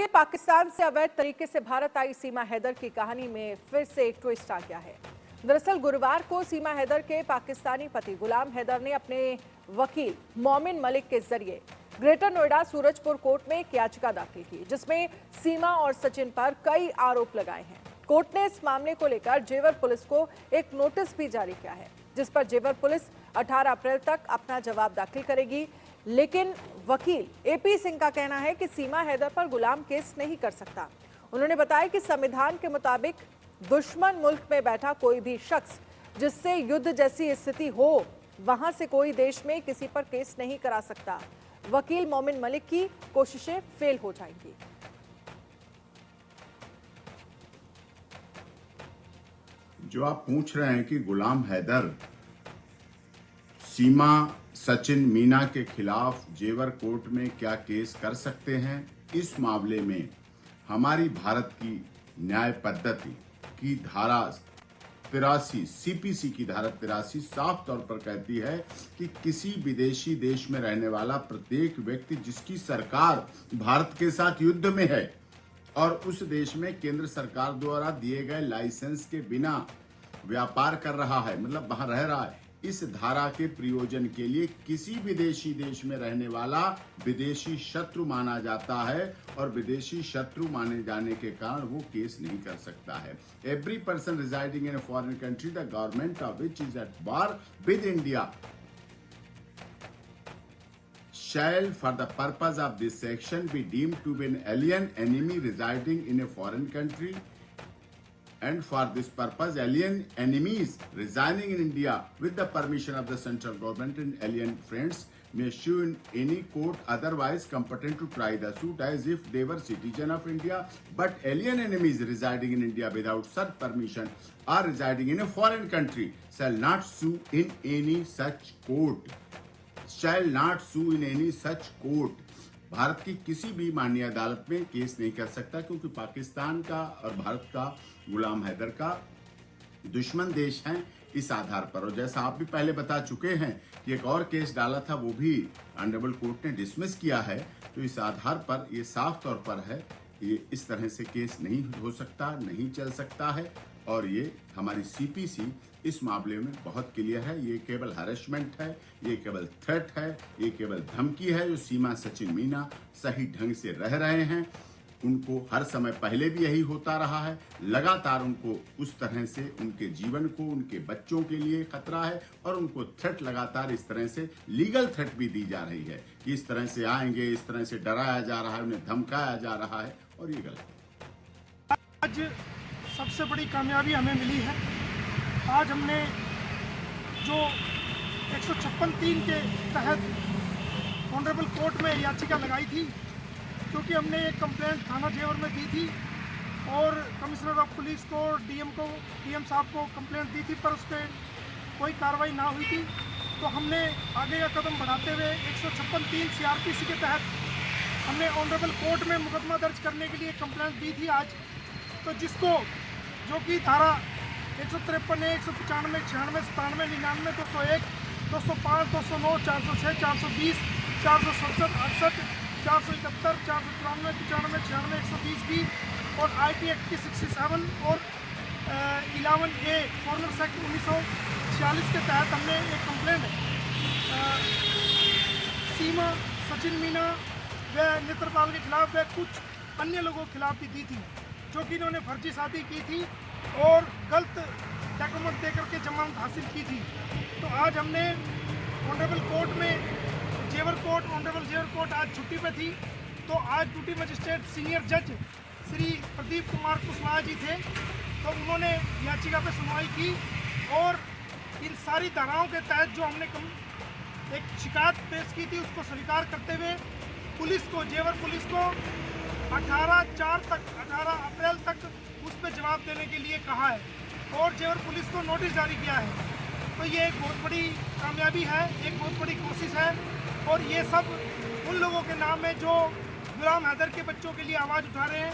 जानेंगे पाकिस्तान से अवैध तरीके से भारत आई सीमा हैदर की कहानी में फिर से एक ट्विस्ट आ गया है। दरअसल गुरुवार को सीमा हैदर के पाकिस्तानी पति गुलाम हैदर ने अपने वकील मोमिन मलिक के जरिए ग्रेटर नोएडा सूरजपुर कोर्ट में एक याचिका दाखिल की, जिसमें सीमा और सचिन पर कई आरोप लगाए हैं। कोर्ट ने इस मामले को लेकर जेवर पुलिस को एक नोटिस भी जारी किया है, जिस पर जेवर पुलिस 18 अप्रैल तक अपना जवाब दाखिल करेगी। लेकिन वकील एपी सिंह का कहना है कि सीमा हैदर पर गुलाम केस नहीं कर सकता। उन्होंने बताया कि संविधान के मुताबिक दुश्मन मुल्क में बैठा कोई भी शख्स जिससे युद्ध जैसी स्थिति हो, वहां से कोई देश में किसी पर केस नहीं करा सकता। वकील मोमिन मलिक की कोशिशें फेल हो जाएंगी। जो आप पूछ रहे हैं कि गुलाम हैदर सीमा सचिन मीना के खिलाफ जेवर कोर्ट में क्या केस कर सकते हैं, इस मामले में हमारी भारत की न्याय पद्धति की धारा 83 सीपीसी की धारा 83 साफ तौर पर कहती है कि किसी विदेशी देश में रहने वाला प्रत्येक व्यक्ति जिसकी सरकार भारत के साथ युद्ध में है और उस देश में केंद्र सरकार द्वारा दिए गए लाइसेंस के बिना व्यापार कर रहा है, मतलब वहां रह रहा है, इस धारा के प्रयोजन के लिए किसी विदेशी देश में रहने वाला विदेशी शत्रु माना जाता है और विदेशी शत्रु माने जाने के कारण वो केस नहीं कर सकता है। Every person residing in a foreign country the government of which is at war with India shall for the purpose of this section be deemed to be an alien enemy residing in a foreign country, and for this purpose alien enemies residing in India with the permission of the central government and alien friends may sue in any court otherwise competent to try the suit as if they were citizen of India, but alien enemies residing in India without such permission or residing in a foreign country shall not sue in any such court. Shall not sue in any such court. Bharat की किसी भी माननीय अदालत में case नहीं कर सकता, क्योंकि पाकिस्तान का और भारत का गुलाम हैदर का दुश्मन देश हैं इस आधार पर। और जैसा आप भी पहले बता चुके हैं कि एक और केस डाला था, वो भी ऑनरेबल कोर्ट ने डिसमिस किया है। तो इस आधार पर ये साफ तौर पर है, ये इस तरह से केस नहीं हो सकता, नहीं चल सकता है। और ये हमारी सीपीसी इस मामले में बहुत क्लियर है। ये केवल हरेसमेंट है, ये केवल थ्रेट है, ये केवल धमकी है। जो सीमा सचिन मीना सही ढंग से रह रहे हैं, उनको हर समय पहले भी यही होता रहा है। लगातार उनको उस तरह से उनके जीवन को, उनके बच्चों के लिए खतरा है और उनको थ्रेट लगातार इस तरह से लीगल थ्रेट भी दी जा रही है कि इस तरह से आएंगे, इस तरह से डराया जा रहा है, उन्हें धमकाया जा रहा है, और ये गलत है। आज सबसे बड़ी कामयाबी हमें मिली है। आज हमने जो 156(3) के तहत ऑनरेबल कोर्ट में याचिका लगाई थी, क्योंकि हमने एक कंप्लेंट थाना जेवर में दी थी और कमिश्नर ऑफ पुलिस को, डीएम साहब को कंप्लेंट दी थी, पर उस पर कोई कार्रवाई ना हुई थी। तो हमने आगे का कदम बढ़ाते हुए 156(3) सीआरपीसी के तहत हमने ऑनरेबल कोर्ट में मुकदमा दर्ज करने के लिए कंप्लेंट दी थी आज। तो जिसको जो कि धारा 153, 195, 96, 97, 99, 201, 205, 209, 406, 420, 467, 68, 471, 494, 95, 96, 120 बी और IT एक्ट की 67 और 11A फॉरेनर्स एक्ट 1946 के तहत हमने एक कंप्लेंट सीमा सचिन मीना व नेत्रपाल के खिलाफ व कुछ अन्य लोगों के खिलाफ भी दी थी, जो कि इन्होंने फर्जी शादी की थी और गलत डॉक्यूमेंट देकर के जमानत हासिल की थी। तो आज हमने ऑनरेबल कोर्ट में ऑनरेबल जेवर कोर्ट आज छुट्टी पे थी। तो आज ड्यूटी मजिस्ट्रेट सीनियर जज श्री प्रदीप कुमार कुशवाहा जी थे, तो उन्होंने याचिका पे सुनवाई की और इन सारी धाराओं के तहत जो हमने एक शिकायत पेश की थी, उसको स्वीकार करते हुए पुलिस को, जेवर पुलिस को 18 अप्रैल तक उस पर जवाब देने के लिए कहा है और जेवर पुलिस को नोटिस जारी किया है। तो ये एक बहुत बड़ी कामयाबी है, एक बहुत बड़ी कोशिश है, और ये सब उन लोगों के नाम है जो गुलाम हैदर के बच्चों के लिए आवाज़ उठा रहे हैं।